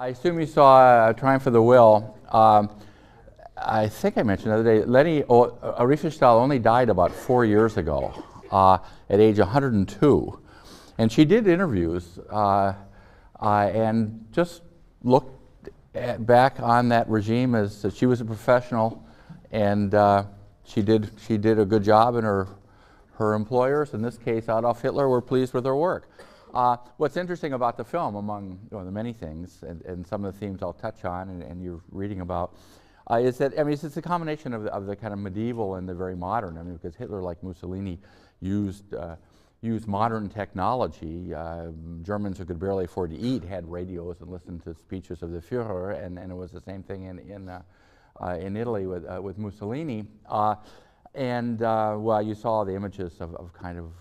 I assume you saw Triumph of the Will. I think I mentioned the other day, Leni Riefenstahl only died about 4 years ago at age 102. And she did interviews and just looked back on that regime as that she was a professional, and she did a good job, and her employers, in this case Adolf Hitler, were pleased with her work. What's interesting about the film, among the many things, and some of the themes I'll touch on and you're reading about, is that, I mean, it's a combination of the kind of medieval and the very modern. I mean, because Hitler, like Mussolini, used modern technology. Germans who could barely afford to eat had radios and listened to speeches of the Führer, and it was the same thing in Italy with Mussolini. Well, you saw the images of kind of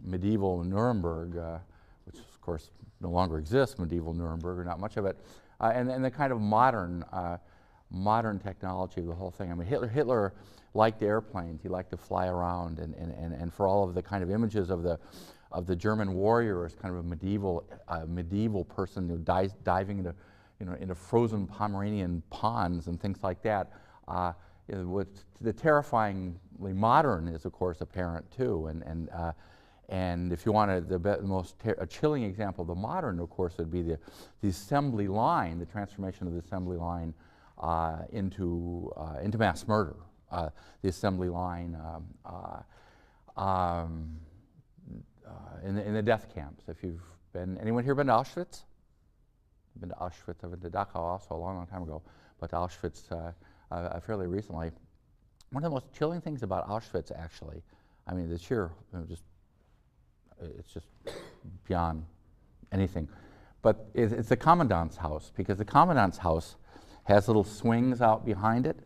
medieval Nuremberg, which of course no longer exists, medieval Nuremberg, or not much of it, and the kind of modern technology of the whole thing. I mean, Hitler liked airplanes. He liked to fly around, and for all of the kind of images of the German warrior as kind of a medieval person who diving into frozen Pomeranian ponds and things like that. What the terrifyingly modern is, of course, apparent too, and if you wanted the most chilling example of the modern, of course, would be the assembly line, the transformation of the assembly line into mass murder. The assembly line in the death camps. If you've been, anyone here been to Auschwitz? I've been to Auschwitz. I've been to Dachau also a long time ago, but to Auschwitz fairly recently. One of the most chilling things about Auschwitz, actually, I mean, the sheer, it's just beyond anything, but it's the commandant's house, because the commandant's house has little swings out behind it,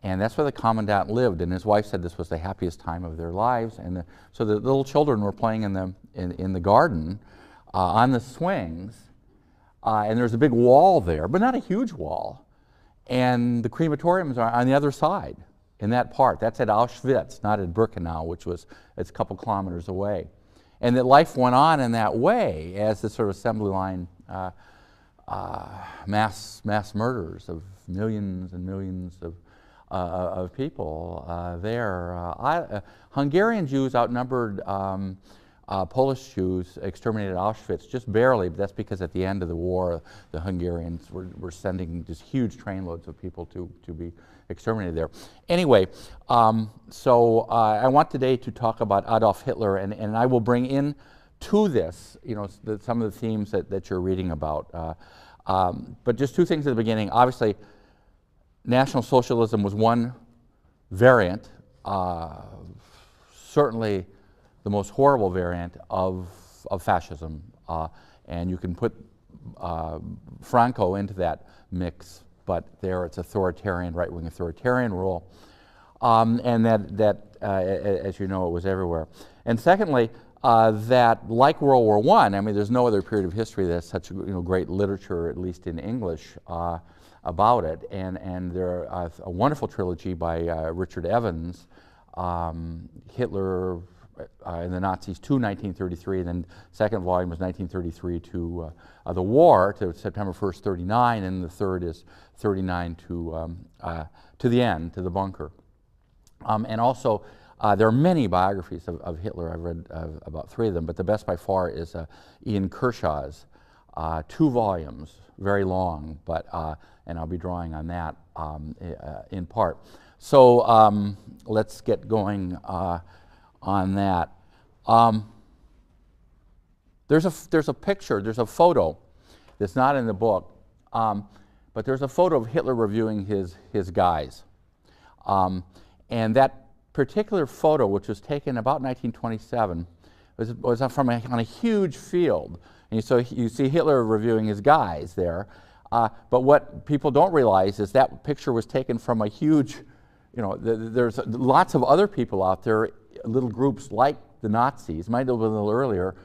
and that's where the commandant lived, and his wife said this was the happiest time of their lives, and so the little children were playing in the garden on the swings, and there's a big wall there, but not a huge wall, and the crematoriums are on the other side in that part. That's at Auschwitz, not at Birkenau, it's a couple kilometers away. And that life went on in that way as this sort of assembly line mass murders of millions and millions of people there. Hungarian Jews outnumbered Polish Jews exterminated at Auschwitz just barely, but that's because at the end of the war, the Hungarians were sending just huge trainloads of people to be exterminated there. Anyway, so I want today to talk about Adolf Hitler, and I will bring in to this, some of the themes that you're reading about. But just two things at the beginning. Obviously, National Socialism was one variant, certainly the most horrible variant of fascism, and you can put Franco into that mix, but there it's authoritarian, right-wing authoritarian rule, and that as you know, it was everywhere. And secondly, that like World War I mean, there's no other period of history that has such great literature, at least in English, about it, and there a wonderful trilogy by Richard Evans, Hitler and the Nazis to 1933, and then second volume was 1933 to the war, to September 1st, 39, and the third is 39 to the end, to the bunker. And also, there are many biographies of Hitler. I've read about 3 of them, but the best by far is Ian Kershaw's 2 volumes, very long, but and I'll be drawing on that in part. So let's get going on that. There's a picture, there's a photo that's not in the book, but there's a photo of Hitler reviewing his guys. And that particular photo, which was taken about 1927, was on a huge field. And so you see Hitler reviewing his guys there. But what people don't realize is that picture was taken from a huge, there's lots of other people out there, little groups like the Nazis, might have been a little earlier,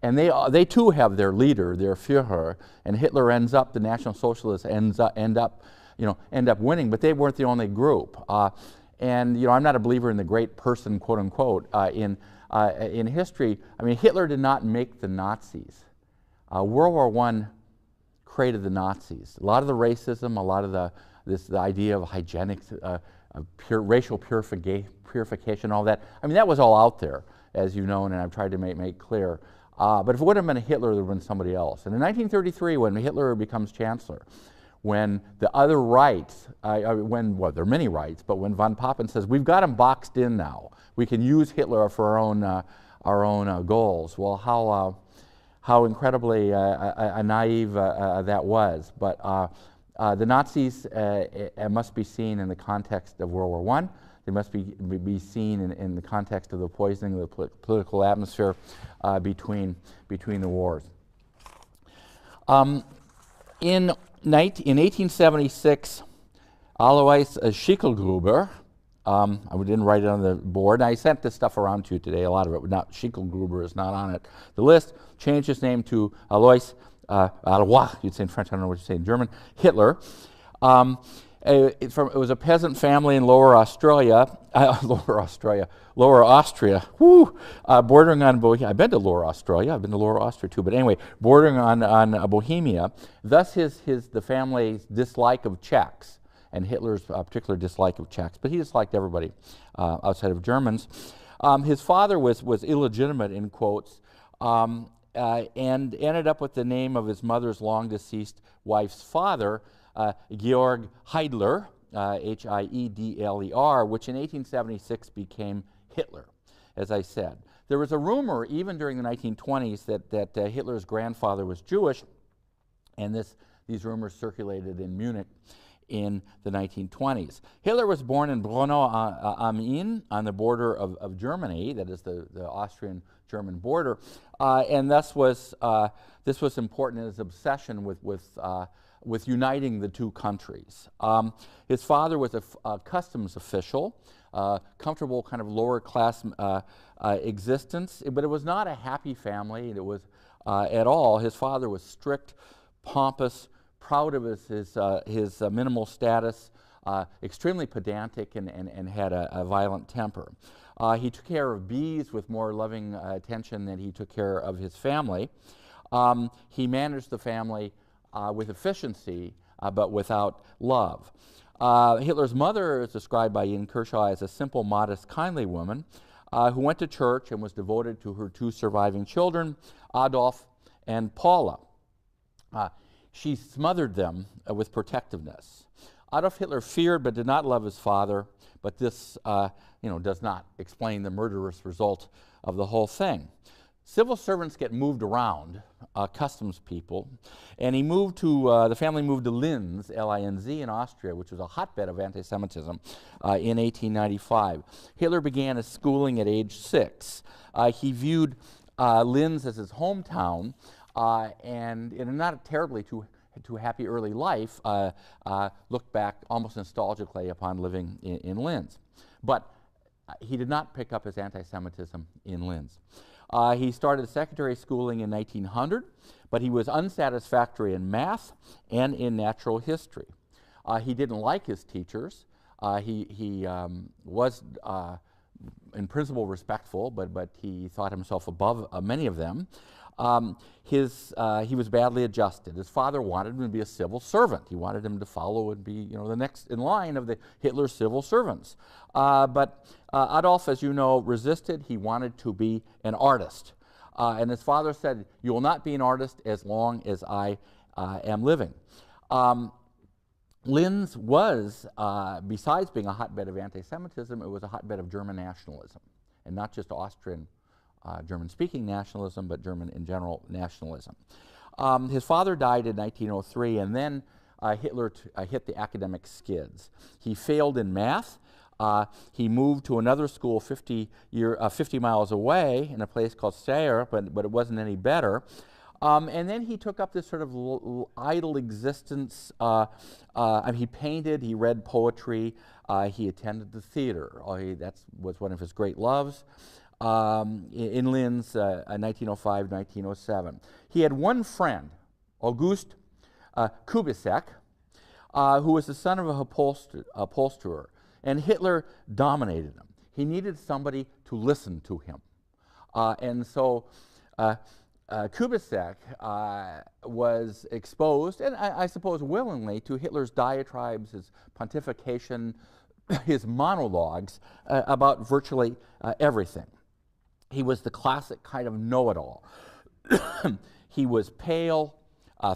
and they too have their leader, their Führer, and Hitler ends up, the National Socialists end up winning, but they weren't the only group. And I'm not a believer in the great person, quote unquote, in history. I mean, Hitler did not make the Nazis. World War I created the Nazis. A lot of the racism, a lot of the idea of hygienics, racial purification, all that. I mean, that was all out there, as you know, and I've tried to make clear. But if it wouldn't have been Hitler, there would have been somebody else. And in 1933, when Hitler becomes chancellor, when the other rights, well, there are many rights, but when von Papen says, we've got him boxed in now, we can use Hitler for our own goals. Well, how incredibly naive that was. But the Nazis must be seen in the context of World War I. They must be seen in the context of the poisoning of the political atmosphere between the wars. In 1876, Alois Schicklgruber, I didn't write it on the board, and I sent this stuff around to you today, a lot of it, Schicklgruber is not on the list, changed his name to Alois, you'd say in French, I don't know what you say in German, Hitler. It was a peasant family in Lower Austria, bordering on Bohemia. I've been to Lower Australia. I've been to Lower Austria too. But anyway, bordering on Bohemia. Thus, the family's dislike of Czechs and Hitler's particular dislike of Czechs. But he disliked everybody outside of Germans. His father was illegitimate in quotes, and ended up with the name of his mother's long deceased wife's father, Georg Hiedler, H-I-E-D-L-E-R, which in 1876 became Hitler, as I said. There was a rumor, even during the 1920s, that Hitler's grandfather was Jewish, and these rumors circulated in Munich in the 1920s. Hitler was born in Braunau am Inn, on the border of Germany, that is the Austrian-German border, and thus this was important in his obsession with uniting the two countries. His father was a customs official, comfortable kind of lower class existence, but it was not a happy family. It was at all. His father was strict, pompous, proud of his minimal status, extremely pedantic, and had a violent temper. He took care of bees with more loving attention than he took care of his family. He managed the family with efficiency, but without love. Hitler's mother is described by Ian Kershaw as a simple, modest, kindly woman who went to church and was devoted to her two surviving children, Adolf and Paula. She smothered them with protectiveness. Adolf Hitler feared but did not love his father, but this does not explain the murderous result of the whole thing. Civil servants get moved around, customs people, and the family moved to Linz, L-I-N-Z, in Austria, which was a hotbed of anti-Semitism, in 1895. Hitler began his schooling at age 6. He viewed Linz as his hometown, and in a not terribly too happy early life, looked back almost nostalgically upon living in Linz. But he did not pick up his anti-Semitism in Linz. He started secondary schooling in 1900, but he was unsatisfactory in math and in natural history. He didn't like his teachers. He was, in principle, respectful, but he thought himself above many of them. He was badly adjusted. His father wanted him to be a civil servant. He wanted him to follow and be, the next in line of the Hitler civil servants. But Adolf, as you know, resisted. He wanted to be an artist. And his father said, "You will not be an artist as long as I am living." Linz was, besides being a hotbed of anti-Semitism, it was a hotbed of German nationalism, and not just Austrian German-speaking nationalism, but German in general nationalism. His father died in 1903, and then Hitler hit the academic skids. He failed in math. He moved to another school 50 miles away in a place called Steyr, but it wasn't any better. And then he took up this sort of idle existence. He painted, he read poetry, he attended the theater. That was one of his great loves. In Linz, 1905, 1907. He had one friend, August Kubisek, who was the son of a upholsterer, and Hitler dominated him. He needed somebody to listen to him. And so Kubitschek was exposed, and I suppose willingly, to Hitler's diatribes, his pontification, his monologues about virtually everything. He was the classic kind of know-it-all. He was pale,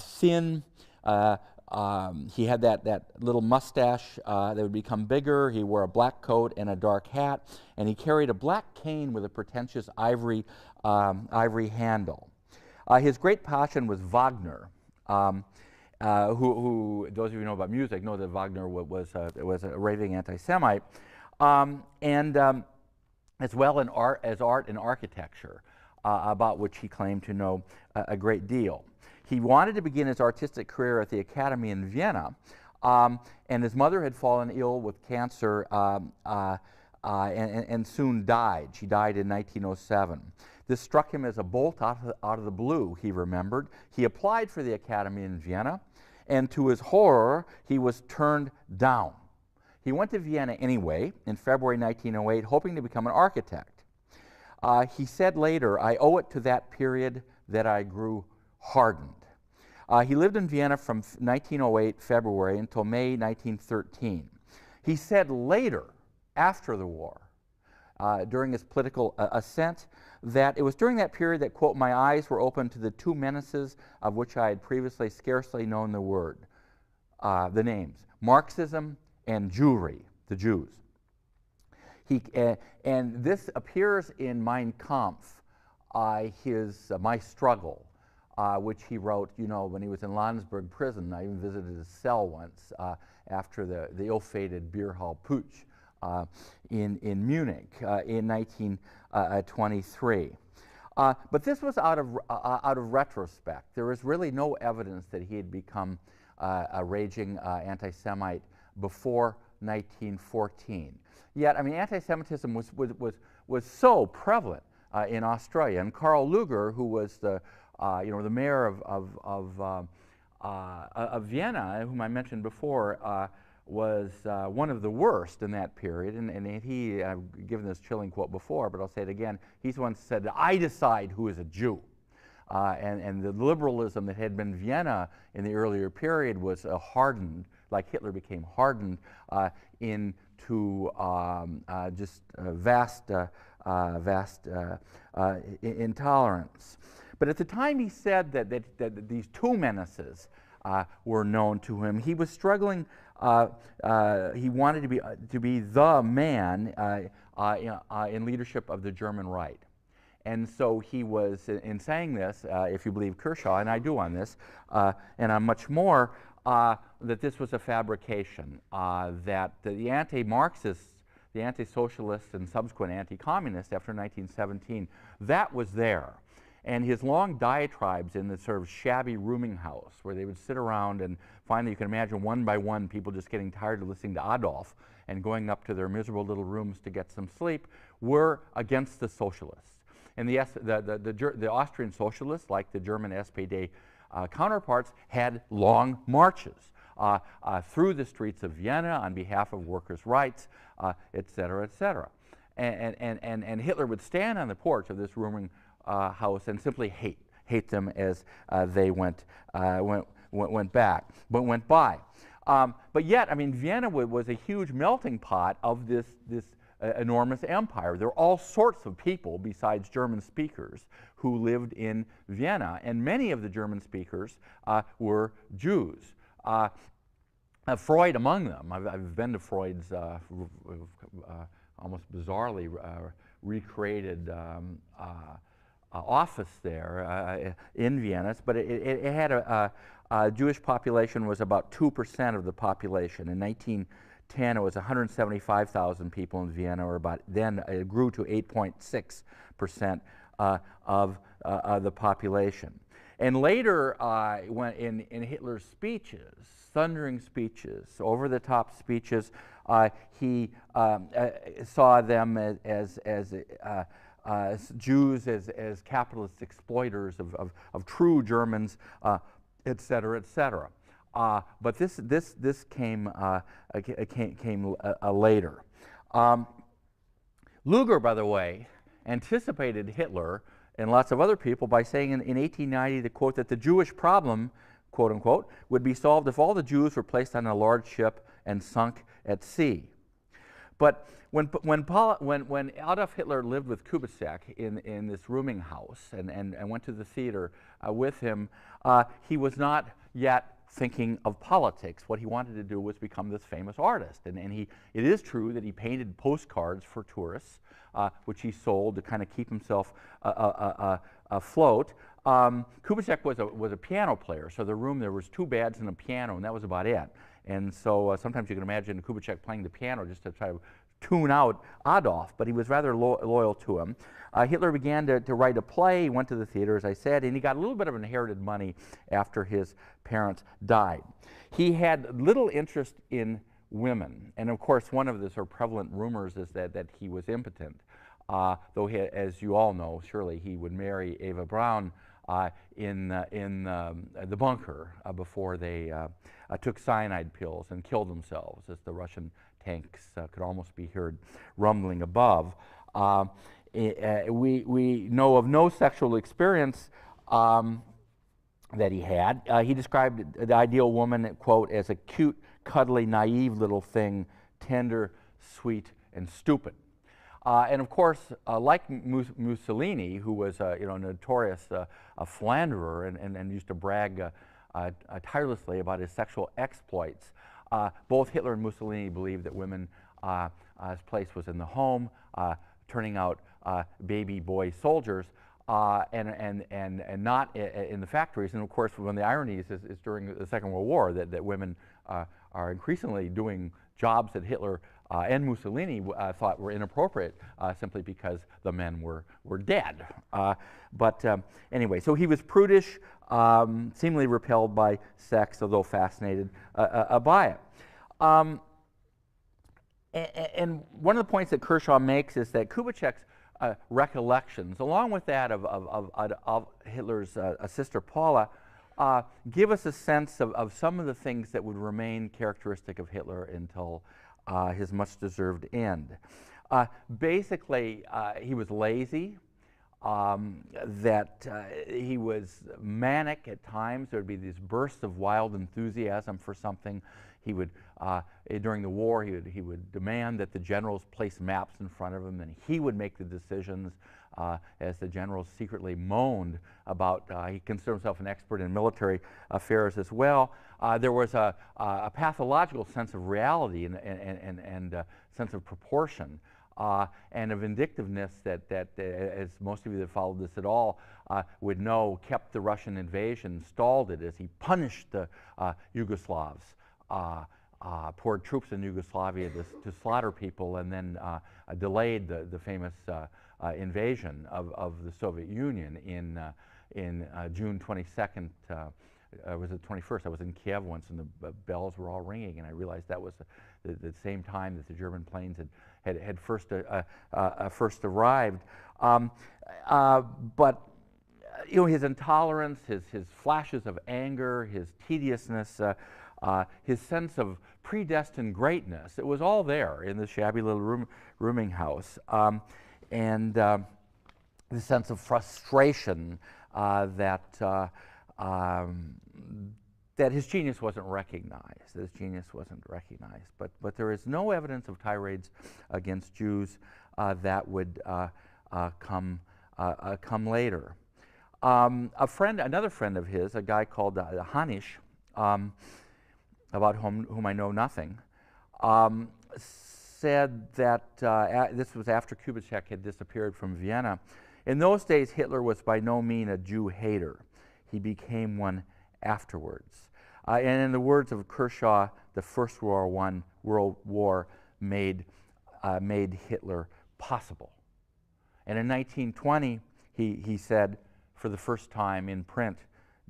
thin. He had that little mustache that would become bigger. He wore a black coat and a dark hat, and he carried a black cane with a pretentious ivory handle. His great passion was Wagner, who those of you who know about music know that Wagner was a raving anti-Semite, as well as art and architecture, about which he claimed to know a great deal. He wanted to begin his artistic career at the Academy in Vienna, and his mother had fallen ill with cancer and soon died. She died in 1907. This struck him as a bolt out of the blue, he remembered. He applied for the Academy in Vienna, and to his horror, he was turned down. He went to Vienna anyway in February 1908, hoping to become an architect. He said later, "I owe it to that period that I grew hardened." He lived in Vienna from 1908 February until May 1913. He said later, after the war, during his political ascent, that it was during that period that, quote, "my eyes were opened to the two menaces of which I had previously scarcely known the names, Marxism and Jewry," the Jews. And this appears in Mein Kampf, My Struggle, which he wrote, when he was in Landsberg prison. I even visited his cell once after the ill-fated beer hall putsch in Munich in 1923. But this was out of retrospect. There is really no evidence that he had become a raging anti-Semite before 1914. Yet, I mean, anti-Semitism was so prevalent in Australia. And Karl Lueger, who was the mayor of Vienna, whom I mentioned before, was one of the worst in that period. And he, I've given this chilling quote before, but I'll say it again. He's the one who said, "I decide who is a Jew." And the liberalism that had been Vienna in the earlier period was hardened, like Hitler became hardened into just vast intolerance. But at the time he said that these two menaces were known to him, he was struggling. He wanted to be the man in leadership of the German right. And so he was, in saying this, if you believe Kershaw, and I do on this, and on much more, that this was a fabrication, that the anti-Marxists, the anti-socialists, and subsequent anti-communists after 1917, that was there. And his long diatribes in the sort of shabby rooming house where they would sit around, and finally you can imagine one by one people just getting tired of listening to Adolf and going up to their miserable little rooms to get some sleep, were against the socialists. And the Austrian socialists, like the German SPD counterparts, had long marches through the streets of Vienna on behalf of workers' rights, et cetera, et cetera. And Hitler would stand on the porch of this rooming house and simply hate them as they went by. But yet, I mean, Vienna was a huge melting pot of this enormous empire. There were all sorts of people besides German speakers who lived in Vienna, and many of the German speakers were Jews. Freud among them. I've been to Freud's almost bizarrely recreated office there in Vienna, but it had a Jewish population was about 2% of the population. In 1910, it was 175,000 people in Vienna, or then it grew to 8.6% of the population. And later, when in Hitler's speeches, thundering speeches, over-the-top speeches, he saw them as Jews as capitalist exploiters of true Germans, et cetera, et cetera. But this came later. Lueger, by the way, anticipated Hitler and lots of other people by saying in 1890, the quote, that the Jewish problem, quote unquote, would be solved if all the Jews were placed on a large ship and sunk at sea. But when Adolf Hitler lived with Kubitschek in this rooming house and went to the theater with him, he was not yet thinking of politics. What he wanted to do was become this famous artist. And it is true that he painted postcards for tourists, which he sold to kind of keep himself afloat. Kubitschek was a piano player, so the room, there was 2 beds and a piano, and that was about it. And so sometimes you can imagine Kubitschek playing the piano just to try to tune out Adolf, but he was rather loyal to him. Hitler began to write a play. He went to the theater, as I said, and he got a little bit of inherited money after his parents died. He had little interest in women, and of course one of the sort of prevalent rumors is that he was impotent. Though, as you all know, surely he would marry Eva Braun in the bunker before they took cyanide pills and killed themselves, as the Russian tanks could almost be heard rumbling above. We know of no sexual experience that he had. He described the ideal woman, quote, as a cute, cuddly, naive little thing, tender, sweet, and stupid. And of course, like Mussolini, who was a notorious philanderer and used to brag tirelessly about his sexual exploits, both Hitler and Mussolini believed that women's place was in the home, turning out baby boy soldiers, and not in the factories. And of course, one of the ironies is during the Second World War that women are increasingly doing jobs that Hitler and Mussolini thought were inappropriate simply because the men were dead. Anyway, so he was prudish, seemingly repelled by sex, although fascinated by it. And one of the points that Kershaw makes is that Kubitschek's recollections, along with that of Hitler's sister Paula, give us a sense of some of the things that would remain characteristic of Hitler until his much-deserved end. Basically, he was lazy, that he was manic at times. There would be these bursts of wild enthusiasm for something. He would, during the war, he would demand that the generals place maps in front of him, and he would make the decisions as the generals secretly moaned about, he considered himself an expert in military affairs as well. There was a pathological sense of reality and sense of proportion. And a vindictiveness that, as most of you that followed this at all would know, kept the Russian invasion, stalled it as he punished the Yugoslavs, poured troops in Yugoslavia to slaughter people, and then delayed the famous invasion of the Soviet Union in June 22nd. Was it 21st? I was in Kiev once, and the bells were all ringing, and I realized that was the same time that the German planes had first arrived. But his intolerance, his flashes of anger, his tediousness, his sense of predestined greatness, it was all there in the shabby little rooming house. And the sense of frustration that his genius wasn't recognized. But there is no evidence of tirades against Jews that would come later. Another friend of his, a guy called Hanisch, about whom I know nothing, said that this was after Kubitschek had disappeared from Vienna. In those days, Hitler was by no means a Jew hater. He became one afterwards. And in the words of Kershaw, the First World War made Hitler possible. And in 1920, he said, for the first time in print,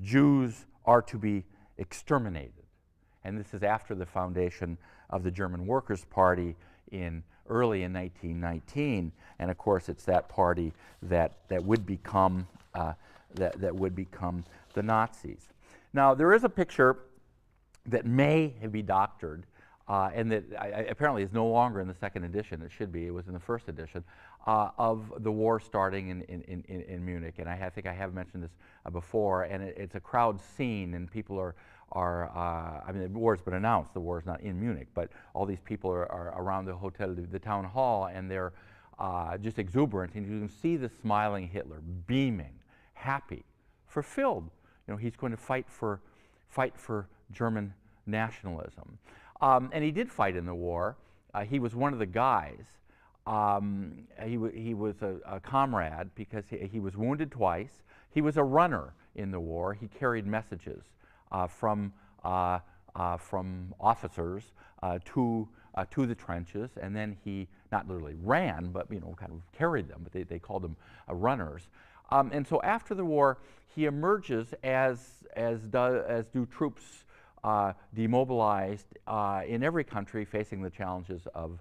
Jews are to be exterminated. And this is after the foundation of the German Workers' Party early in 1919. And of course, it's that party that would become the Nazis. Now, there is a picture that may be doctored and that apparently is no longer in the second edition. It should be. It was in the first edition of the war starting in Munich. And I think I have mentioned this before. And it's a crowd scene, and people are I mean, the war's been announced. The war is not in Munich, but all these people are around the hotel, the town hall, and they're just exuberant. And you can see the smiling Hitler, beaming, happy, fulfilled. You know, he's going to fight for German nationalism. And he did fight in the war. He was one of the guys. He was a comrade because he was wounded twice. He was a runner in the war. He carried messages from officers to the trenches, and then he not literally ran, but kind of carried them. But they called them runners. And so after the war, he emerges as do troops demobilized in every country facing the challenges of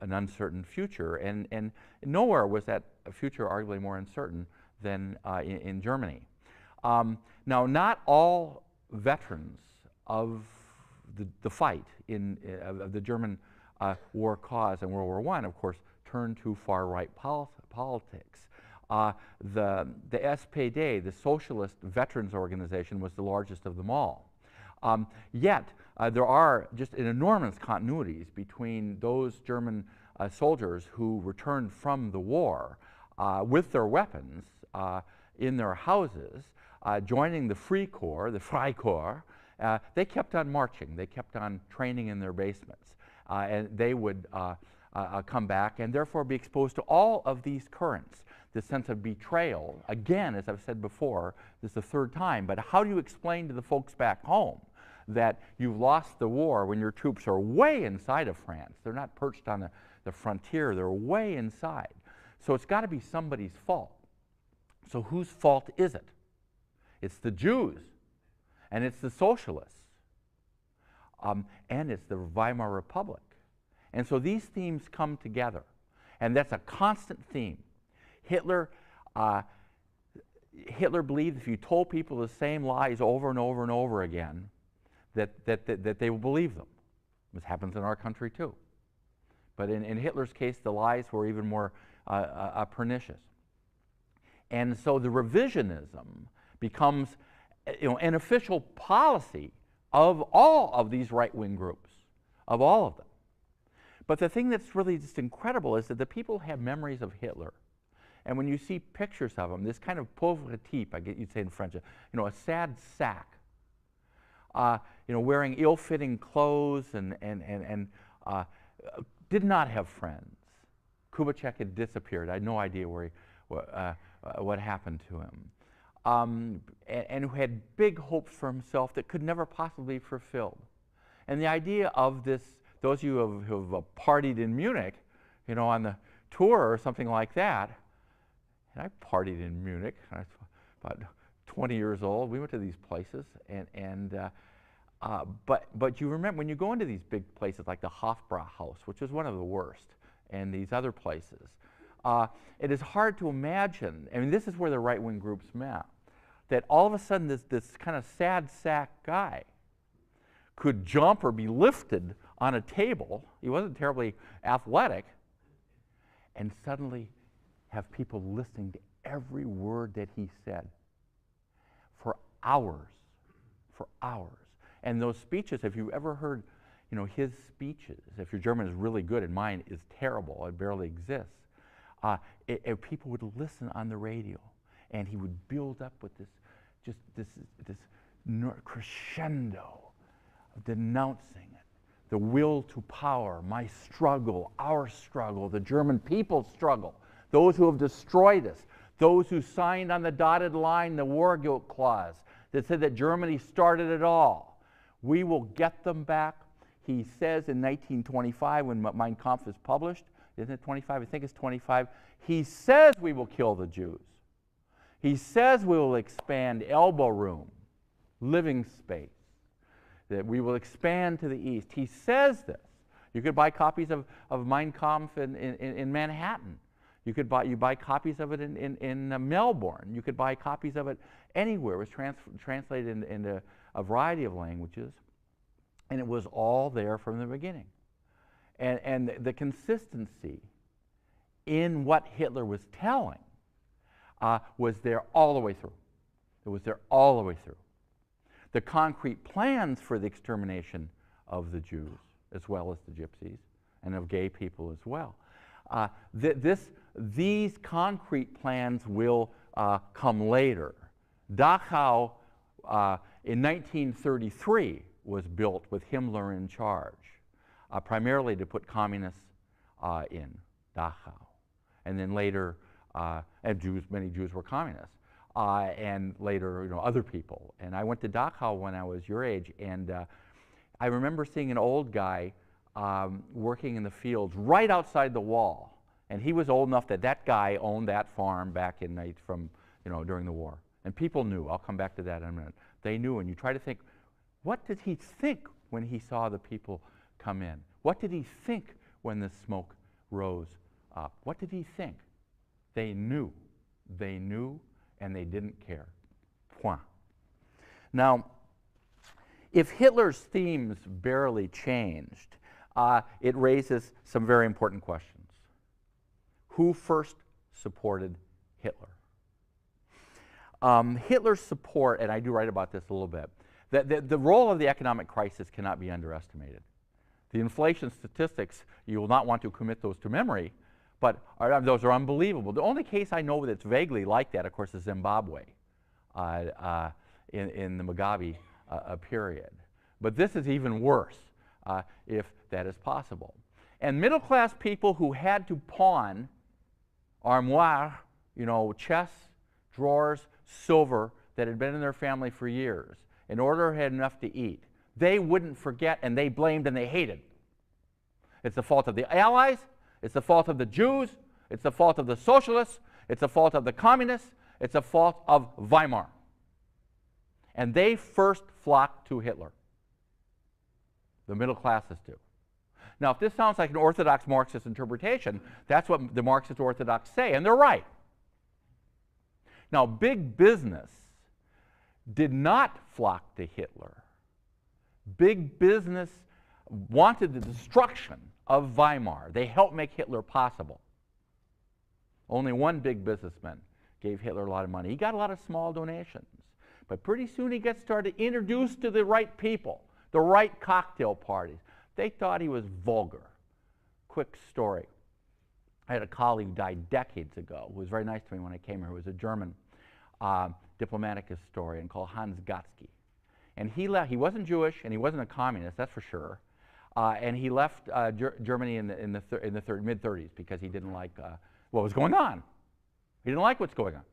an uncertain future. And nowhere was that future arguably more uncertain than in Germany. Now, not all veterans of the fight of the German war cause in World War I, of course, turned to far-right politics. The SPD, the Socialist Veterans Organization, was the largest of them all. Yet, there are just enormous continuities between those German soldiers who returned from the war with their weapons in their houses, joining the Free Corps, the Freikorps. They kept on marching. They kept on training in their basements. And they would come back and therefore be exposed to all of these currents. The sense of betrayal, again, as I've said before, this is the third time, but how do you explain to the folks back home that you've lost the war when your troops are way inside of France? They're not perched on the frontier, they're way inside. So it's got to be somebody's fault. So whose fault is it? It's the Jews, and it's the socialists, and it's the Weimar Republic. And so these themes come together, and that's a constant theme. Hitler believed if you told people the same lies over and over and over again, that they will believe them. This happens in our country too. But in Hitler's case, the lies were even more pernicious. And so the revisionism becomes an official policy of all of these right-wing groups, of all of them. But the thing that's really just incredible is that the people have memories of Hitler. And when you see pictures of him, this kind of pauvre type, you'd say in French, a sad sack, wearing ill-fitting clothes and did not have friends. Kubitschek had disappeared. I had no idea what happened to him. And who had big hopes for himself that could never possibly be fulfilled. And the idea of this, those of you who have partied in Munich, on the tour or something like that, and I partied in Munich. I was about 20 years old. We went to these places, but you remember when you go into these big places like the Hofbrauhaus, which is one of the worst, and these other places, it is hard to imagine. I mean, this is where the right-wing groups met. That all of a sudden this kind of sad sack guy could jump or be lifted on a table. He wasn't terribly athletic, and suddenly have people listening to every word that he said for hours, And those speeches, if you ever heard, his speeches, if your German is really good and mine is terrible, it barely exists, people would listen on the radio, and he would build up with this crescendo of denouncing it. The will to power, my struggle, our struggle, the German people's struggle, those who have destroyed us, those who signed on the dotted line the war guilt clause that said that Germany started it all. We will get them back. He says in 1925, when Mein Kampf is published, isn't it 25? I think it's 25. He says we will kill the Jews. He says we will expand elbow room, living space, that we will expand to the east. He says this. You could buy copies of Mein Kampf in Manhattan. You buy copies of it in Melbourne. You could buy copies of it anywhere. It was translated into a variety of languages. And it was all there from the beginning. And the consistency in what Hitler was telling was there all the way through. It was there all the way through. The concrete plans for the extermination of the Jews, as well as the Gypsies, and of gay people as well. These concrete plans will come later. Dachau in 1933 was built with Himmler in charge, primarily to put communists in Dachau. And then later, and many Jews were communists. And later, other people. And I went to Dachau when I was your age, and I remember seeing an old guy working in the fields right outside the wall. And he was old enough that that guy owned that farm back in during the war. And people knew. I'll come back to that in a minute. They knew, and you try to think, what did he think when he saw the people come in? What did he think when the smoke rose up? What did he think? They knew. They knew, and they didn't care. Point. Now, if Hitler's themes barely changed, it raises some very important questions. Who first supported Hitler? Hitler's support, and I do write about this a little bit, the role of the economic crisis cannot be underestimated. The inflation statistics, you will not want to commit those to memory, but those are unbelievable. The only case I know that's vaguely like that, of course, is Zimbabwe in the Mugabe period. But this is even worse, if that is possible. And middle-class people who had to pawn armoire, chests, drawers, silver that had been in their family for years in order to have enough to eat, they wouldn't forget, and they blamed and they hated. It's the fault of the Allies, it's the fault of the Jews, it's the fault of the socialists, it's the fault of the communists, it's the fault of Weimar. And they first flocked to Hitler. The middle classes do. Now, if this sounds like an orthodox Marxist interpretation, that's what the Marxist orthodox say, and they're right. Now, big business did not flock to Hitler. Big business wanted the destruction of Weimar. They helped make Hitler possible. Only one big businessman gave Hitler a lot of money. He got a lot of small donations. But pretty soon he got started introduced to the right people, the right cocktail parties. They thought he was vulgar. Quick story. I had a colleague who died decades ago who was very nice to me when I came here. He was a German diplomatic historian called Hans Gatzke. And he left. He wasn't Jewish and he wasn't a communist, that's for sure. And he left Germany in the mid-30s because he didn't like what was going on. He didn't like what's going on.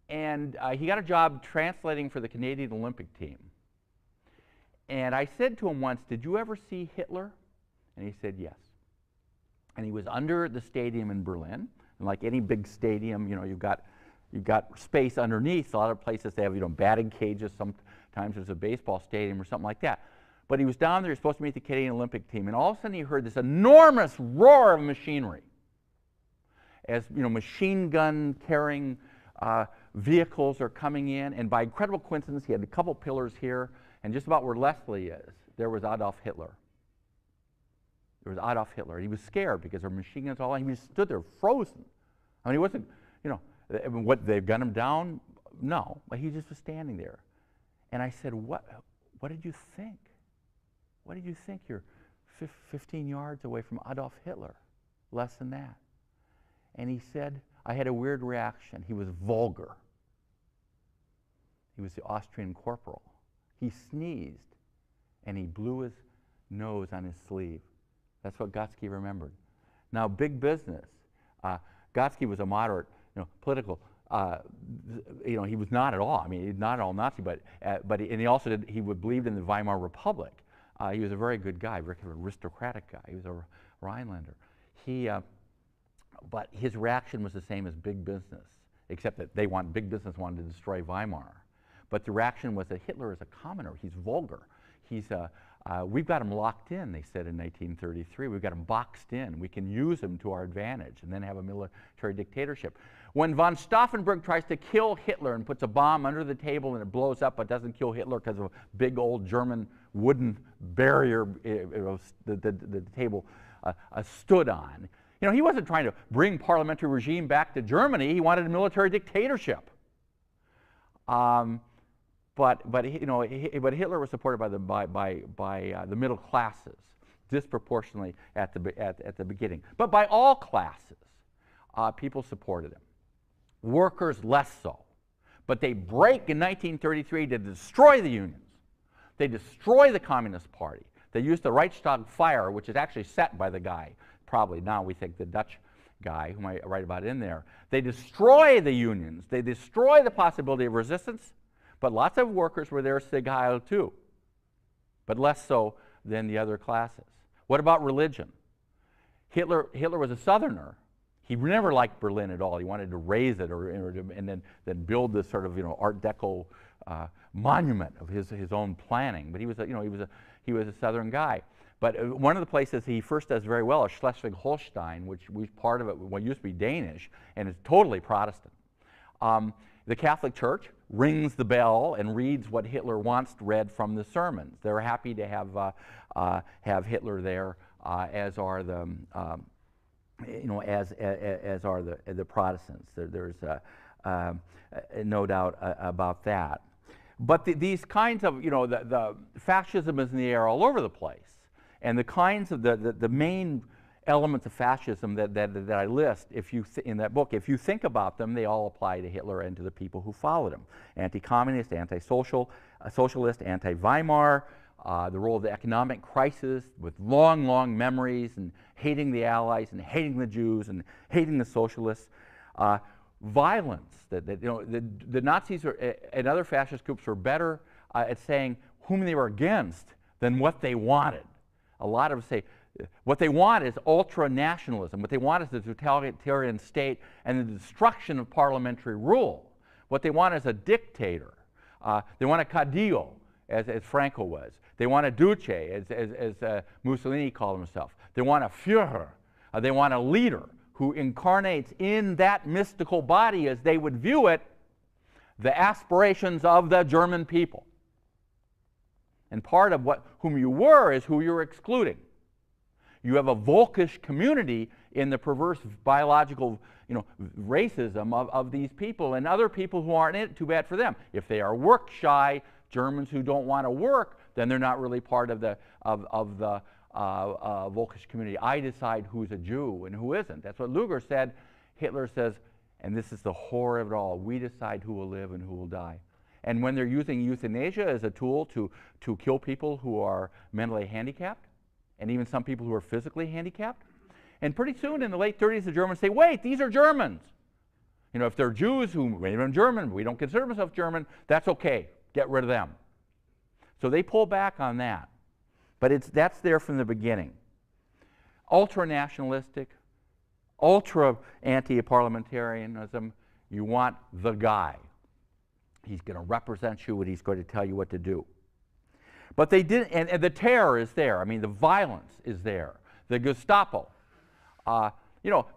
And he got a job translating for the Canadian Olympic team. And I said to him once, "Did you ever see Hitler?" And he said yes. And he was under the stadium in Berlin. And like any big stadium, you've got space underneath. A lot of places they have batting cages. Sometimes there's a baseball stadium or something like that. But he was down there. He was supposed to meet the Canadian Olympic team, and all of a sudden he heard this enormous roar of machinery, as machine gun carrying vehicles are coming in. And by incredible coincidence, he had a couple pillars here, and just about where Leslie is, there was Adolf Hitler. There was Adolf Hitler. He was scared because there were machine guns all on. He just stood there frozen. I mean, he wasn't, what, they gunned him down? No, but he just was standing there. And I said, what did you think? What did you think? You're 15 yards away from Adolf Hitler, less than that. And he said, I had a weird reaction. He was vulgar. He was the Austrian corporal. He sneezed, and he blew his nose on his sleeve. That's what Gatzke remembered. Now, big business. Gatzke was a moderate, political. He was not at all. I mean, not at all Nazi, and he also he believed in the Weimar Republic. He was a very good guy, very aristocratic guy. He was a Rhinelander. But his reaction was the same as big business, except that big business wanted to destroy Weimar. But the reaction was that Hitler is a commoner. He's vulgar. We've got him locked in, they said in 1933. We've got him boxed in. We can use him to our advantage and then have a military dictatorship. When von Stauffenberg tries to kill Hitler and puts a bomb under the table and it blows up but doesn't kill Hitler because of a big old German wooden barrier the table stood on. You know, he wasn't trying to bring parliamentary regime back to Germany. He wanted a military dictatorship. But Hitler was supported by the middle classes disproportionately at the beginning, but by all classes, people supported him. Workers less so, but they break in 1933 to destroy the unions. They destroy the Communist Party. They use the Reichstag fire, which is actually set by the guy, probably now we think the Dutch guy, whom I write about in there. They destroy the unions. They destroy the possibility of resistance, but lots of workers were there sig heil too, but less so than the other classes. What about religion? Hitler was a Southerner. He never liked Berlin at all. He wanted to raise it and then build this sort of Art Deco monument of his own planning. But he was a Southern guy. But one of the places he first does very well is Schleswig-Holstein, which part of it what used to be Danish and is totally Protestant. The Catholic Church rings the bell and reads what Hitler wants read from the sermons. They're happy to have Hitler there, as are the as are the Protestants. There's no doubt about that. But these kinds of the fascism is in the air all over the place, and the kinds of the main elements of fascism that I list, in that book, if you think about them, they all apply to Hitler and to the people who followed him. Anti-communist, anti-socialist, anti-Weimar, the role of the economic crisis with long, long memories and hating the Allies and hating the Jews and hating the socialists. Violence, the Nazis and other fascist groups were better at saying whom they were against than what they wanted. A lot of them say, what they want is ultra-nationalism. What they want is the totalitarian state and the destruction of parliamentary rule. What they want is a dictator. They want a Cadillo, as Franco was. They want a Duce, as Mussolini called himself. They want a Führer. They want a leader who incarnates in that mystical body, as they would view it, the aspirations of the German people. And part of whom you were is who you're excluding. You have a Volkish community in the perverse biological racism of these people and other people who aren't in it. Too bad for them. If they are work shy Germans who don't want to work, then they're not really part of the Volkish community. I decide who's a Jew and who isn't. That's what Luger said. Hitler says, and this is the horror of it all, we decide who will live and who will die. And when they're using euthanasia as a tool to kill people who are mentally handicapped, and even some people who are physically handicapped. And pretty soon in the late 30s, the Germans say, wait, these are Germans. If they're Jews who maybe are German, we don't consider themselves German, that's okay, get rid of them. So they pull back on that. But that's there from the beginning. Ultra-nationalistic, ultra-anti-parliamentarianism, you want the guy. He's going to represent you and he's going to tell you what to do. But they didn't, and the terror is there. I mean, the violence is there. The Gestapo.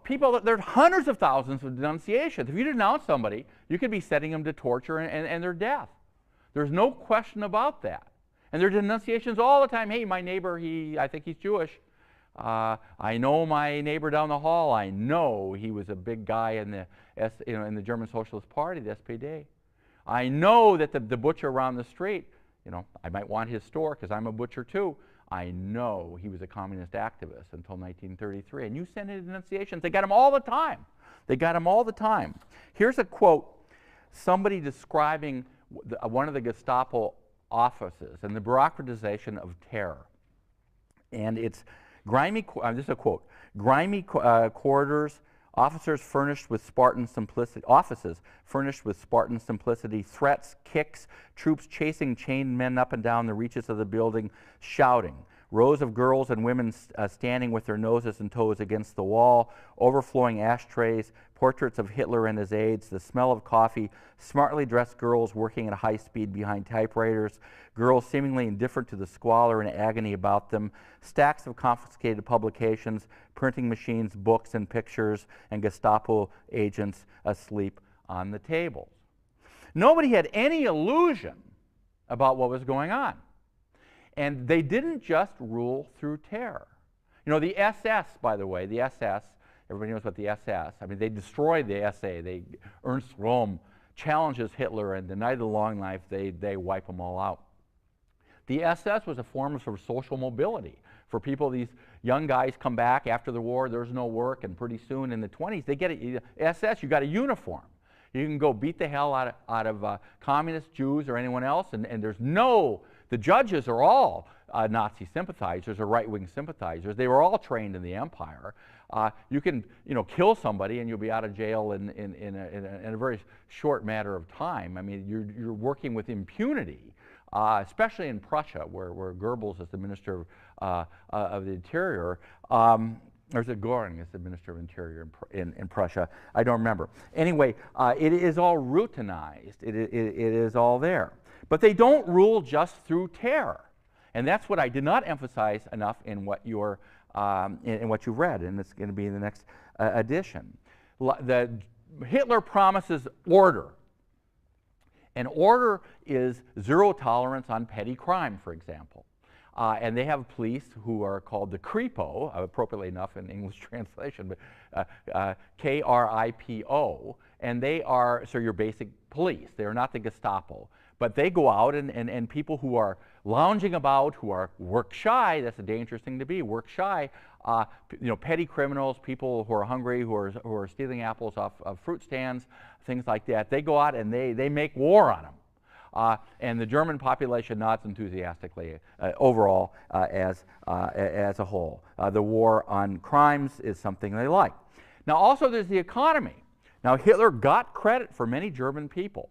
People, there's hundreds of thousands of denunciations. If you denounce somebody, you could be setting them to torture and their death. There's no question about that. And there are denunciations all the time. Hey, my neighbor, I think he's Jewish. I know my neighbor down the hall. I know he was a big guy in the German Socialist Party, the SPD. I know that the butcher around the street, I might want his store because I'm a butcher too. I know he was a communist activist until 1933. And you send in denunciations. They got him all the time. They got him all the time. Here's a quote, somebody describing one of the Gestapo offices and the bureaucratization of terror. And it's grimy, this is a quote, grimy corridors, offices furnished with Spartan simplicity, threats, kicks, troops chasing chained men up and down the reaches of the building, shouting, rows of girls and women standing with their noses and toes against the wall, overflowing ashtrays, portraits of Hitler and his aides, the smell of coffee, smartly dressed girls working at high speed behind typewriters, girls seemingly indifferent to the squalor and agony about them, stacks of confiscated publications, printing machines, books and pictures, and Gestapo agents asleep on the tables. Nobody had any illusion about what was going on. And they didn't just rule through terror. You know, the SS, by the way, the SS, everybody knows about the SS. I mean, they destroyed the SA. Ernst Röhm challenges Hitler, and the night of the long knife, they wipe them all out. The SS was a form of sort of social mobility for people. These young guys come back after the war, there's no work, and pretty soon in the 20s, they get SS, you got a uniform. You can go beat the hell out of communists, Jews, or anyone else, and there's no, the judges are all Nazi sympathizers or right-wing sympathizers. They were all trained in the empire. You can, you know, kill somebody and you'll be out of jail in a very short matter of time. I mean, you're working with impunity, especially in Prussia, where Goebbels is the Minister of the Interior. Or is it Göring is the Minister of Interior in Prussia? I don't remember. Anyway, it is all routinized. It is all there. But they don't rule just through terror. And that's what I did not emphasize enough in what you're in what you've read, and it's going to be in the next edition. Hitler promises order. And order is zero tolerance on petty crime, for example. And they have police who are called the Kripo, appropriately enough in English translation, but K-R-I-P-O, and they are, so your basic police. They are not the Gestapo. But they go out and people who are lounging about, who are work shy, that's a dangerous thing to be, work shy, you know, petty criminals, people who are hungry, who are stealing apples off of fruit stands, things like that, they go out and they make war on them. And the German population nods enthusiastically overall as a whole. The war on crimes is something they like. Now also there's the economy. Now Hitler got credit for many German people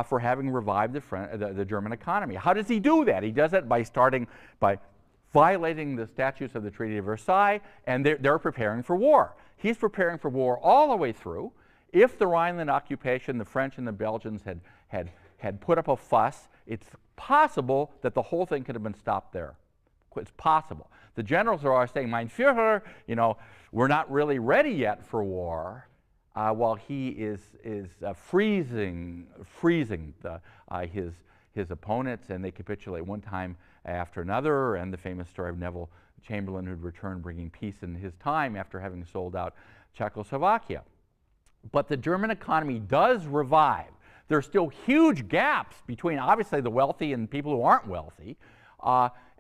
for having revived the German economy. How does he do that? He does it by violating the statutes of the Treaty of Versailles, and they're preparing for war. He's preparing for war all the way through. If the Rhineland occupation, the French and the Belgians had put up a fuss, it's possible that the whole thing could have been stopped there. It's possible. The generals are always saying, Mein Führer, you know, we're not really ready yet for war, while he is freezing his opponents, and they capitulate one time after another, and the famous story of Neville Chamberlain, who'd returned bringing peace in his time after having sold out Czechoslovakia. But the German economy does revive. There are still huge gaps between, obviously, the wealthy and people who aren't wealthy,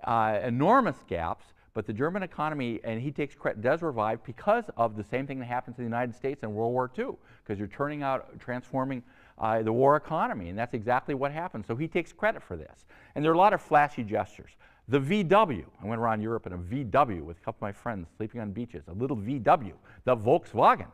enormous gaps, but the German economy, and he takes credit, does revive because of the same thing that happens in the United States in World War II, because you're transforming the war economy, and that's exactly what happened. So he takes credit for this. And there are a lot of flashy gestures. The VW, I went around Europe in a VW with a couple of my friends sleeping on beaches, a little VW, the Volkswagen.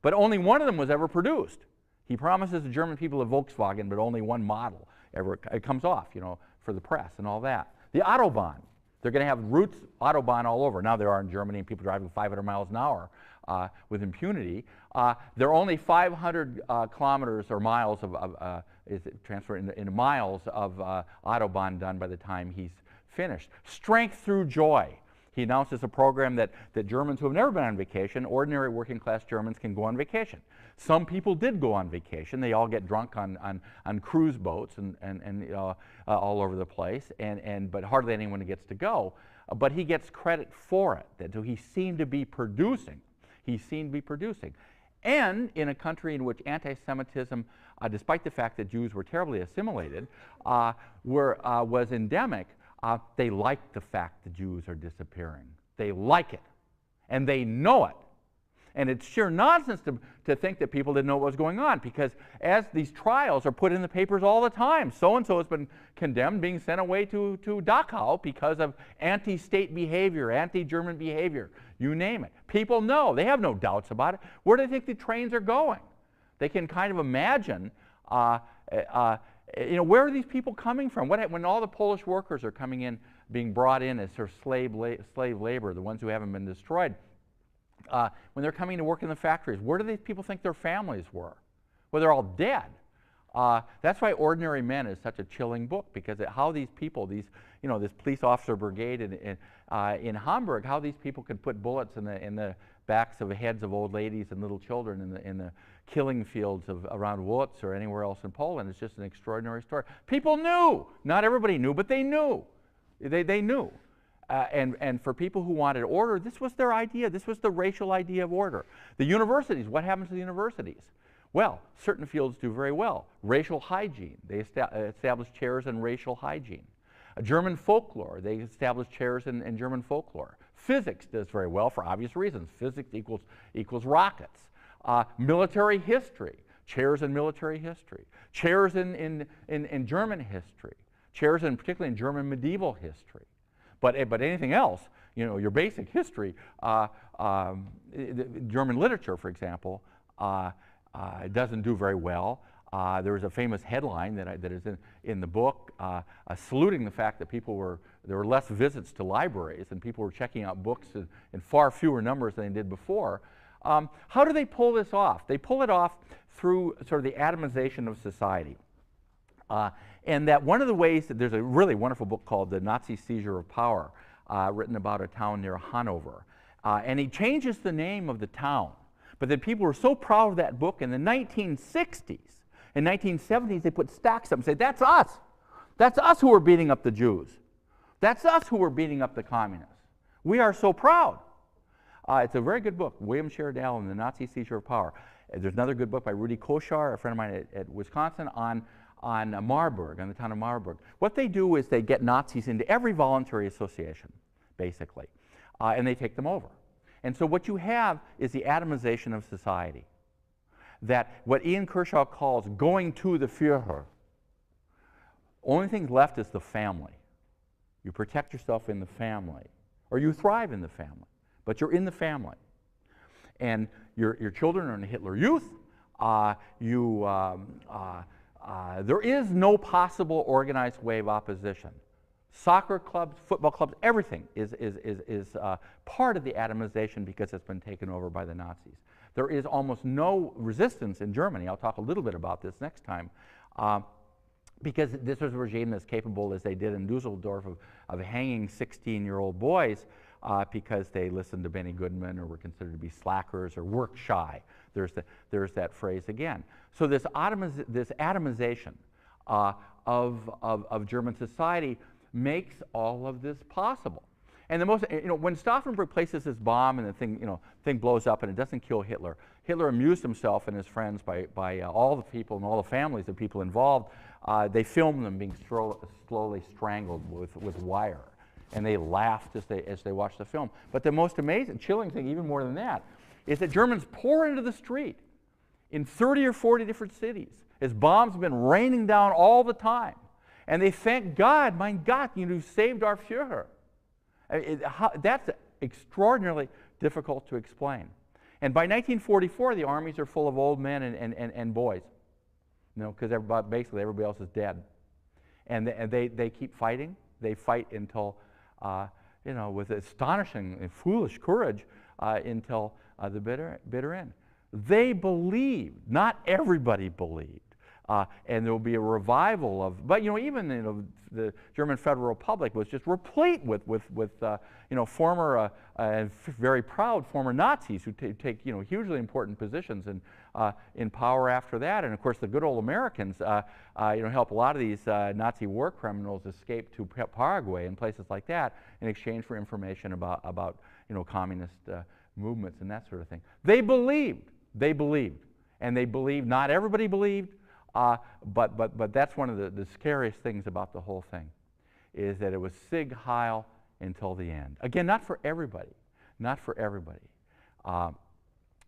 But only one of them was ever produced. He promises the German people a Volkswagen, but only one model ever it comes off, you know, for the press and all that. The Autobahn, they're going to have routes Autobahn all over. Now there are in Germany, and people driving 500 miles an hour with impunity. There are only 500 kilometers or miles of transferred into miles of Autobahn done by the time he's finished. Strength through joy. He announces a program that Germans who have never been on vacation, ordinary working class Germans, can go on vacation. Some people did go on vacation. They all get drunk on cruise boats and all over the place, but hardly anyone gets to go. But he gets credit for it. That he seemed to be producing. He seemed to be producing. And in a country in which anti-Semitism, despite the fact that Jews were terribly assimilated, was endemic, they like the fact the Jews are disappearing. They like it. And they know it. And it's sheer nonsense to think that people didn't know what was going on, because as these trials are put in the papers all the time, so-and-so has been condemned, being sent away to Dachau because of anti-state behavior, anti-German behavior, you name it. People know. They have no doubts about it. Where do they think the trains are going? They can kind of imagine you know, where are these people coming from? When all the Polish workers are coming in, being brought in as sort of slave labor, the ones who haven't been destroyed, when they're coming to work in the factories, where do these people think their families were? Well, they're all dead. That's why Ordinary Men is such a chilling book, because how these people, this police officer brigade in Hamburg, how these people could put bullets in the backs of the heads of old ladies and little children in the killing fields around Łódź or anywhere else in Poland. It's just an extraordinary story. People knew. Not everybody knew, but they knew. They knew. And for people who wanted order, this was their idea. This was the racial idea of order. The universities, what happens to the universities? Well, certain fields do very well. Racial hygiene, they established chairs in racial hygiene. German folklore, they established chairs in German folklore. Physics does very well for obvious reasons. Physics equals rockets. Military history, chairs in military history. Chairs in German history. Chairs particularly in German medieval history. But anything else, your basic history, German literature, for example, doesn't do very well. There was a famous headline that is in the book saluting the fact that there were less visits to libraries and people were checking out books in far fewer numbers than they did before. How do they pull this off? They pull it off through sort of the atomization of society. And that one of the ways that there's a really wonderful book called The Nazi Seizure of Power, written about a town near Hanover. And he changes the name of the town. But then people were so proud of that book in the 1960s. In 1970s, they put stacks up and say, that's us. That's us who are beating up the Jews. That's us who are beating up the communists. We are so proud. It's a very good book, William Sheridan and The Nazi Seizure of Power. There's another good book by Rudy Koshar, a friend of mine at Wisconsin, on Marburg, on the town of Marburg. What they do is they get Nazis into every voluntary association, basically, and they take them over. And so what you have is the atomization of society. That what Ian Kershaw calls going to the Führer, only thing left is the family. You protect yourself in the family, or you thrive in the family, but you're in the family. And your children are in the Hitler Youth. There is no possible organized way of opposition. Soccer clubs, football clubs, everything is part of the atomization because it's been taken over by the Nazis. There is almost no resistance in Germany. I'll talk a little bit about this next time. Because this was a regime that's capable, as they did in Dusseldorf, of hanging 16-year-old boys because they listened to Benny Goodman or were considered to be slackers or work shy. There's that phrase again. So this atomization of German society makes all of this possible. And the most, when Stauffenberg places this bomb and the thing blows up and it doesn't kill Hitler, Hitler amused himself and his friends by all the people and all the families of people involved. They filmed them being slowly strangled with wire, and they laughed as they watched the film. But the most amazing, chilling thing, even more than that, is that Germans pour into the street in 30 or 40 different cities as bombs have been raining down all the time, and they thank God, mein Gott, you saved our Führer. That's extraordinarily difficult to explain. And by 1944, the armies are full of old men and boys, because basically everybody else is dead. And they keep fighting. They fight until, with astonishing and foolish courage, until the bitter end. They believed, not everybody believed. And there will be a revival of, but even the German Federal Republic was just replete with former very proud former Nazis who take hugely important positions in power after that. And of course, the good old Americans help a lot of these Nazi war criminals escape to Paraguay and places like that in exchange for information about communist movements and that sort of thing. They believed, and they believed. Not everybody believed. But that's one of the scariest things about the whole thing, is that it was Sieg Heil until the end. Again, not for everybody,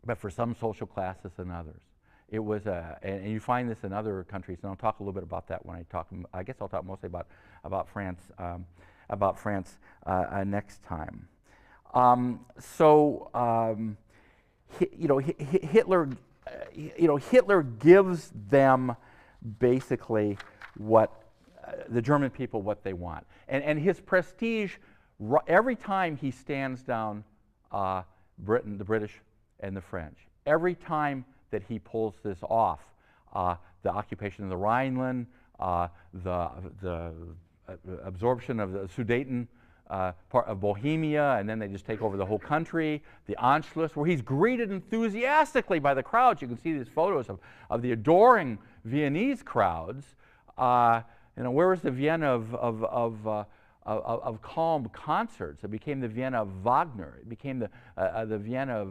but for some social classes and others. It was, and you find this in other countries, and I'll talk a little bit about that when I talk. I guess I'll talk mostly about France next time. Hitler gives them basically the German people what they want. And his prestige, every time he stands down Britain, the British and the French, every time that he pulls this off, the occupation of the Rhineland, the absorption of the Sudeten, part of Bohemia, and then they just take over the whole country, the Anschluss, where he's greeted enthusiastically by the crowds. You can see these photos of the adoring Viennese crowds. Where was the Vienna of of calm concerts. It became the Vienna of Wagner. It became the Vienna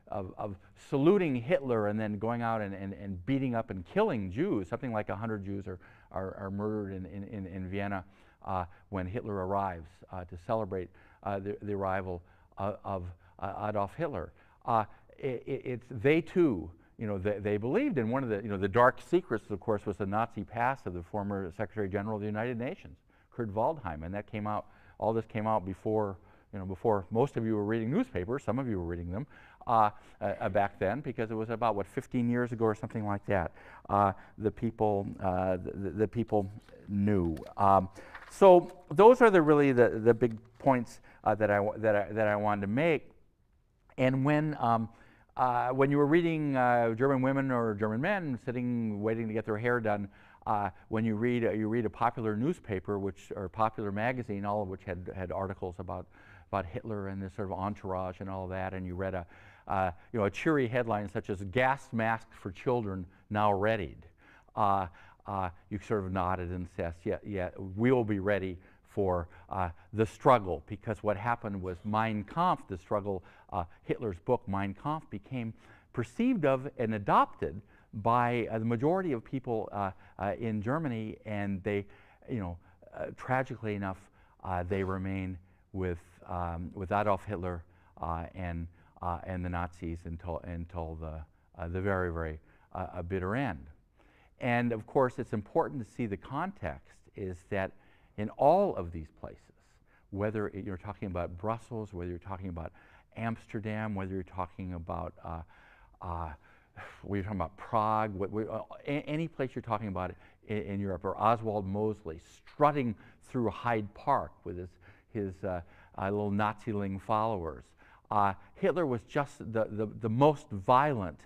of saluting Hitler and then going out and beating up and killing Jews. Something like 100 Jews are murdered in Vienna when Hitler arrives to celebrate the arrival of Adolf Hitler. They too, they believed in one of the dark secrets, of course, was the Nazi past of the former Secretary General of the United Nations, Kurt Waldheim, and that came out. All this came out before, before most of you were reading newspapers. Some of you were reading them back then, because it was about 15 years ago or something like that. The people knew. So those are really the big points that I wanted to make. And when you were reading German women or German men sitting waiting to get their hair done, when you read a popular newspaper, or popular magazine, all of which had articles about Hitler and this sort of entourage and all of that, and you read a cheery headline such as "Gas Mask for Children Now Readied," you sort of nodded and said, yeah, we will be ready for the struggle, because what happened was Mein Kampf, the struggle, Hitler's book Mein Kampf, became perceived of and adopted by the majority of people in Germany, and they, tragically enough, they remain with Adolf Hitler and the Nazis until the very, very bitter end. And of course, it's important to see the context is that in all of these places, whether you're talking about Brussels, whether you're talking about Amsterdam, whether you're talking about Prague, any place you're talking about in Europe, or Oswald Mosley strutting through Hyde Park with his little Nazi-ling followers. Hitler was just the most violent,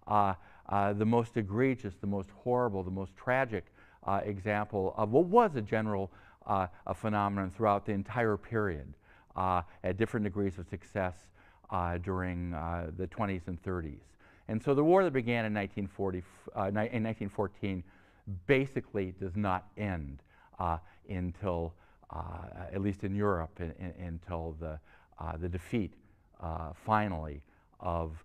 the most egregious, the most horrible, the most tragic example of what was a general phenomenon throughout the entire period, at different degrees of success during the 20s and 30s. And so the war that began in 1914 basically does not end until, at least in Europe, until the defeat finally of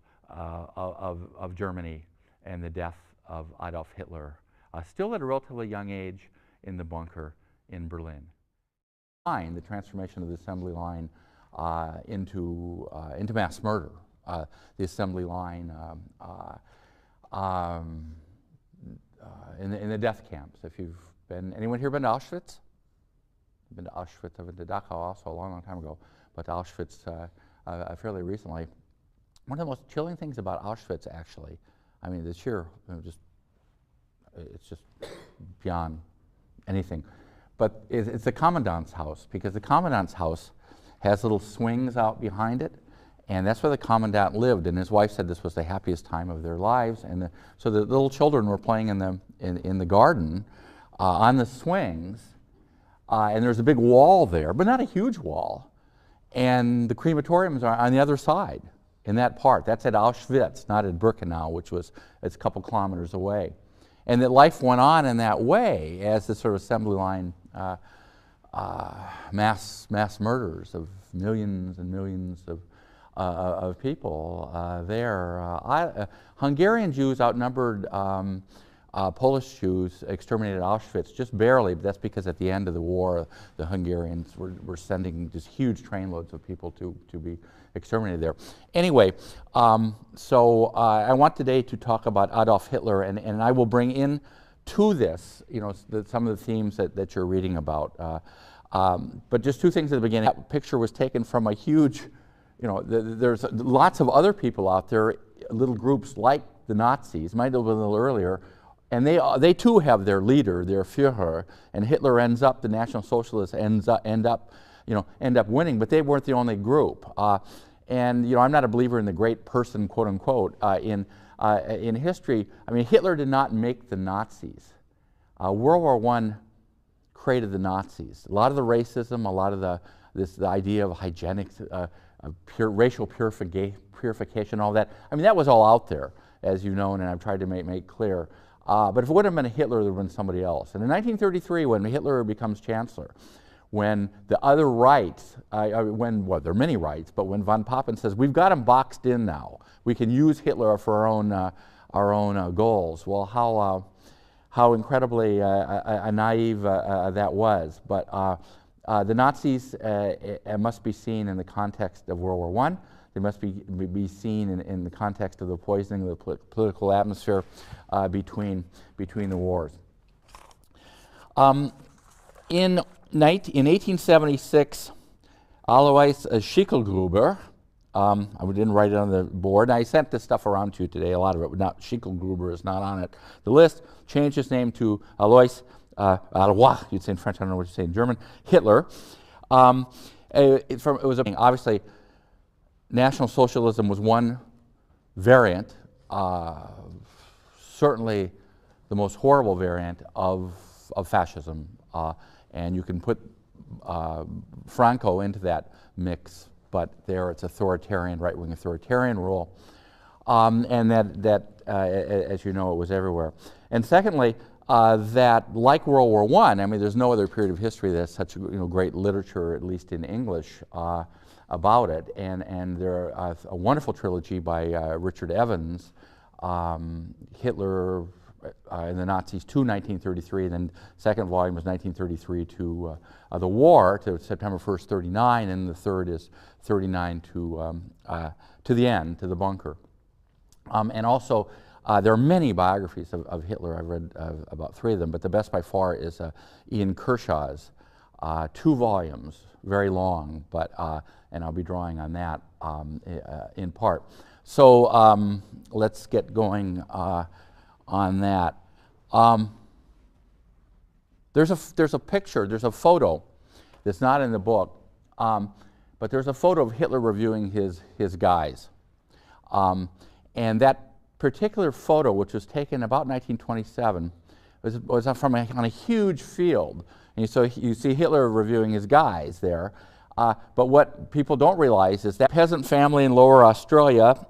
Germany and the death of Adolf Hitler, still at a relatively young age in the bunker in Berlin. The transformation of the assembly line into mass murder. The assembly line in the death camps. If you've been, anyone here been to Auschwitz? I've been to Auschwitz. I've been to Dachau also a long, long time ago, but Auschwitz fairly recently. One of the most chilling things about Auschwitz, actually, I mean, the sheer, it's just beyond anything. But it's the commandant's house, because the commandant's house has little swings out behind it, and that's where the commandant lived. And his wife said this was the happiest time of their lives. And so the little children were playing in the garden on the swings, and there's a big wall there, but not a huge wall. And the crematoriums are on the other side in that part. That's at Auschwitz, not at Birkenau, which was it's a couple kilometers away. And that life went on in that way as this sort of assembly line mass murders of millions and millions of people there. Hungarian Jews outnumbered Polish Jews exterminated at Auschwitz just barely, but that's because at the end of the war, the Hungarians were sending just huge trainloads of people to be exterminated there. Anyway, so I want today to talk about Adolf Hitler, and I will bring in to this, some of the themes that you're reading about. But just two things at the beginning. That picture was taken from a huge, there's lots of other people out there, little groups like the Nazis, might have been a little earlier, and they too have their leader, their Führer, and Hitler ends up, the National Socialists end up winning, but they weren't the only group. And I'm not a believer in the great person, quote unquote, in history. I mean, Hitler did not make the Nazis. World War I created the Nazis. A lot of the racism, a lot of the idea of hygienics, racial purification, all that. I mean, that was all out there, as you know, and I've tried to make clear. But if it wouldn't have been Hitler, there would have been somebody else. And in 1933, when Hitler becomes chancellor, when the other rights, well, there are many rights, but when von Papen says, we've got him boxed in now, we can use Hitler for our own goals. Well, how incredibly naive that was. But the Nazis must be seen in the context of World War I. They must be seen in the context of the poisoning of the political atmosphere between the wars. In 1876, Alois Schicklgruber, I didn't write it on the board, and I sent this stuff around to you today, a lot of it, but not Schicklgruber is not on the list, changed his name to Alois, Alois, you'd say in French, I don't know what you say in German, Hitler. It was obviously, National Socialism was one variant, certainly the most horrible variant of fascism, and you can put Franco into that mix, but there it's authoritarian, right-wing authoritarian rule, and that as you know, it was everywhere. And secondly, that like World War I mean, there's no other period of history that's such great literature, at least in English, about it, and there are a wonderful trilogy by Richard Evans, Hitler and the Nazis to 1933, and then second volume was 1933 to the war, to September 1st, 39, and the third is 39 to the end, to the bunker. And also, there are many biographies of Hitler. I've read about 3 of them, but the best by far is Ian Kershaw's 2 volumes, very long, but and I'll be drawing on that in part. So let's get going on that. There's a picture, there's a photo that's not in the book, but there's a photo of Hitler reviewing his guys. And that particular photo, which was taken about 1927, was from on a huge field. And so you see Hitler reviewing his guys there. But what people don't realize is that peasant family in Lower Austria,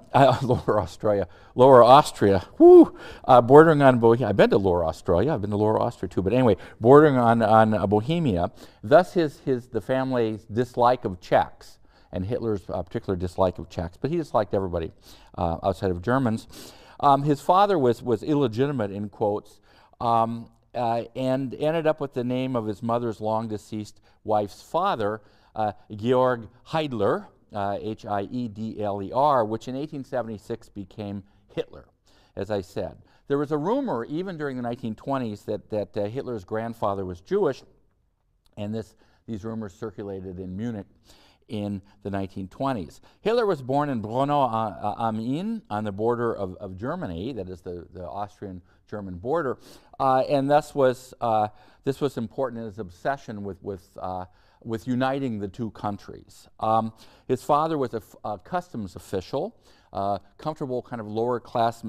whoo, bordering on Bohemia. I've been to Lower Australia. I've been to Lower Austria too. But anyway, bordering on Bohemia. Thus, the family's dislike of Czechs, and Hitler's particular dislike of Czechs. But he disliked everybody outside of Germans. His father was illegitimate, in quotes, and ended up with the name of his mother's long deceased wife's father, Georg Hiedler, H-I-E-D-L-E-R, which in 1876 became Hitler, as I said. There was a rumor, even during the 1920s, that Hitler's grandfather was Jewish, and these rumors circulated in Munich in the 1920s. Hitler was born in Braunau am Inn, on the border of Germany, that is the Austrian-German border, and thus this was important in his obsession with uniting the two countries. His father was a customs official, comfortable kind of lower class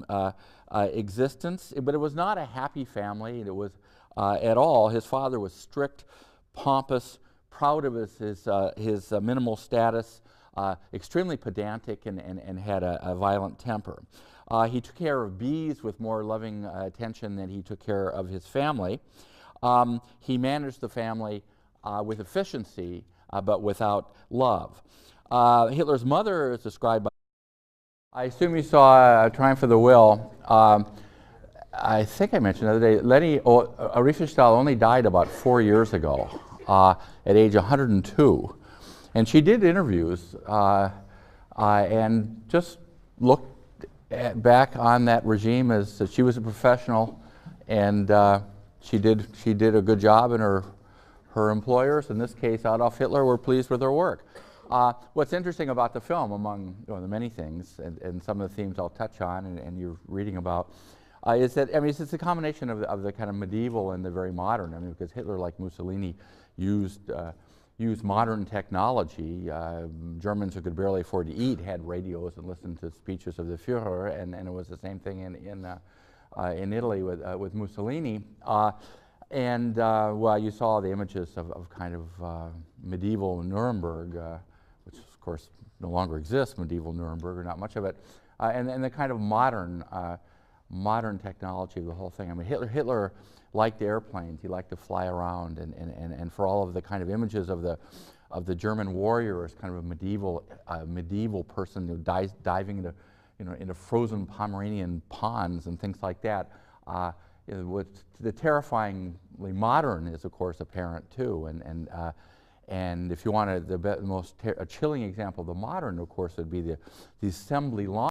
existence, but it was not a happy family. It was at all. His father was strict, pompous, proud of his minimal status, extremely pedantic, and had a violent temper. He took care of bees with more loving attention than he took care of his family. He managed the family with efficiency, but without love. Hitler's mother is described by... I assume you saw Triumph of the Will. I think I mentioned the other day, Leni Riefenstahl only died about 4 years ago at age 102. And she did interviews and just looked back on that regime as that she was a professional, and she did a good job, and her employers, in this case Adolf Hitler, were pleased with her work. What's interesting about the film, among the many things, and some of the themes I'll touch on and you're reading about, is that, I mean, it's a combination of the kind of medieval and the very modern. I mean, because Hitler, like Mussolini, used modern technology. Germans who could barely afford to eat had radios and listened to speeches of the Führer, and it was the same thing in Italy with Mussolini. Well, you saw the images of kind of medieval Nuremberg, which of course no longer exists, medieval Nuremberg, or not much of it, and the kind of modern modern technology of the whole thing. I mean, Hitler liked airplanes. He liked to fly around, and for all of the kind of images of the German warrior as kind of a medieval person who diving into, into frozen Pomeranian ponds and things like that. What's the terrifyingly modern is, of course, apparent too. And if you wanted the most chilling example of the modern, of course, would be the assembly line.